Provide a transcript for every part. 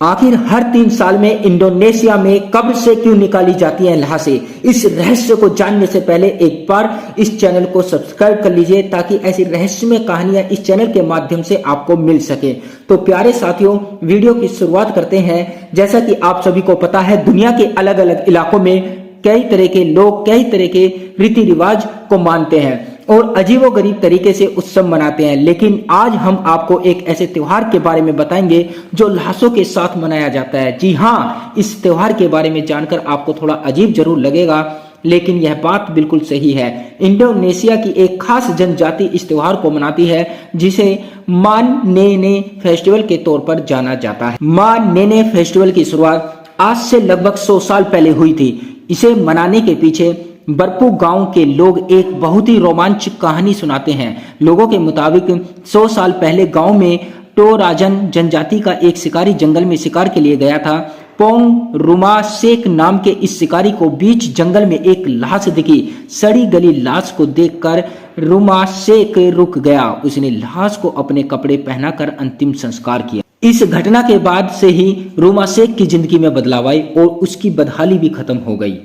आखिर हर 3 साल में इंडोनेशिया में कब से क्यों निकाली जाती हैं लाशें? इस रहस्य को जानने से पहले एक बार इस चैनल को सब्सक्राइब कर लीजिए ताकि ऐसी रहस्यमय कहानियां इस चैनल के माध्यम से आपको मिल सके। तो प्यारे साथियों, वीडियो की शुरुआत करते हैं। जैसा कि आप सभी को पता है, दुनिया के अलग अलग इलाकों में कई तरह के लोग कई तरह के रीति रिवाज को मानते हैं और अजीबोगरीब तरीके से उत्सव मनाते हैं। लेकिन आज हम आपको एक ऐसे त्योहार के बारे में बताएंगे जो लाशों के साथ मनाया जाता है। जी हाँ, इस त्योहार के बारे में जानकर आपको थोड़ा अजीब जरूर लगेगा, लेकिन यह बात बिल्कुल सही है। इंडोनेशिया की एक खास जनजाति इस त्योहार को मनाती है जिसे मान नेने फेस्टिवल के तौर पर जाना जाता है। मान नेने फेस्टिवल की शुरुआत आज से लगभग 100 साल पहले हुई थी। इसे मनाने के पीछे बरपू गांव के लोग एक बहुत ही रोमांचक कहानी सुनाते हैं। लोगों के मुताबिक 100 साल पहले गांव में टोराजन जनजाति का एक शिकारी जंगल में शिकार के लिए गया था। पोंग रुमा शेख नाम के इस शिकारी को बीच जंगल में एक लाश दिखी। सड़ी गली लाश को देखकर रुमा शेख रुक गया। उसने लाश को अपने कपड़े पहनाकर अंतिम संस्कार किया। इस घटना के बाद से ही रुमा शेख की जिंदगी में बदलाव आई और उसकी बदहाली भी खत्म हो गई।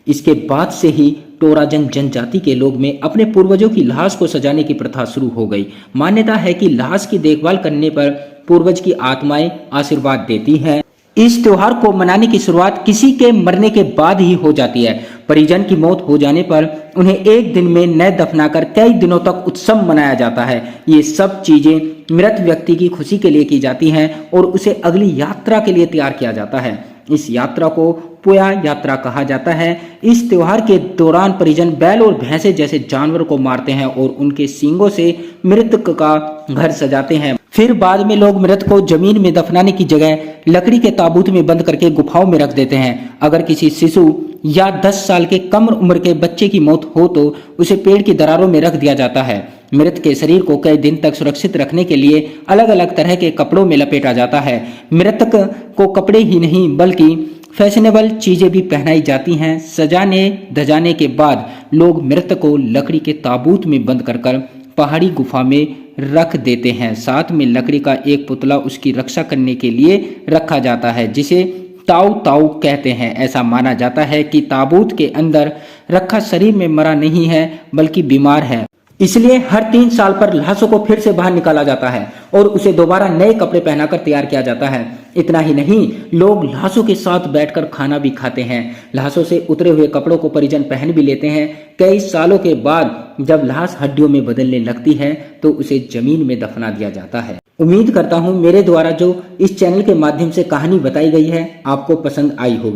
इसके बाद से ही टोराजन जनजाति के लोग में अपने पूर्वजों की लाश को सजाने की प्रथा शुरू हो गई। मान्यता है कि लाश की देखभाल करने पर पूर्वज की आत्माएं आशीर्वाद देती हैं। इस त्योहार को मनाने की शुरुआत किसी के मरने के बाद ही हो जाती है। परिजन की मौत हो जाने पर उन्हें एक दिन में न दफनाकर कई दिनों तक उत्सव मनाया जाता है। ये सब चीजें मृत व्यक्ति की खुशी के लिए की जाती हैं और उसे अगली यात्रा के लिए तैयार किया जाता है। इस यात्रा को पोया यात्रा कहा जाता है। इस त्योहार के दौरान परिजन बैल और भैंसे जैसे जानवर को मारते हैं और उनके सींगों से मृतक का घर सजाते हैं। फिर बाद में लोग मृत को जमीन में दफनाने की जगह लकड़ी के ताबूत में बंद करके गुफाओं में रख देते हैं। अगर किसी शिशु या 10 साल के कम उम्र के बच्चे की मौत हो तो उसे पेड़ की दरारों में रख दिया जाता है। मृत के शरीर को कई दिन तक सुरक्षित रखने के लिए अलग अलग तरह के कपड़ों में लपेटा जाता है। मृतक को कपड़े ही नहीं बल्कि फैशनेबल चीजें भी पहनाई जाती हैं। सजाने धजाने के बाद लोग मृतक को लकड़ी के ताबूत में बंद कर पहाड़ी गुफा में रख देते हैं। साथ में लकड़ी का एक पुतला उसकी रक्षा करने के लिए रखा जाता है जिसे ताऊ ताऊ कहते हैं। ऐसा माना जाता है कि ताबूत के अंदर रखा शरीर में मरा नहीं है बल्कि बीमार है, इसलिए हर 3 साल पर लाशों को फिर से बाहर निकाला जाता है और उसे दोबारा नए कपड़े पहनाकर तैयार किया जाता है। इतना ही नहीं, लोग लाशों के साथ बैठकर खाना भी खाते हैं। लाशों से उतरे हुए कपड़ों को परिजन पहन भी लेते हैं। कई सालों के बाद जब लाश हड्डियों में बदलने लगती है तो उसे जमीन में दफना दिया जाता है। उम्मीद करता हूँ मेरे द्वारा जो इस चैनल के माध्यम से कहानी बताई गई है आपको पसंद आई होगी।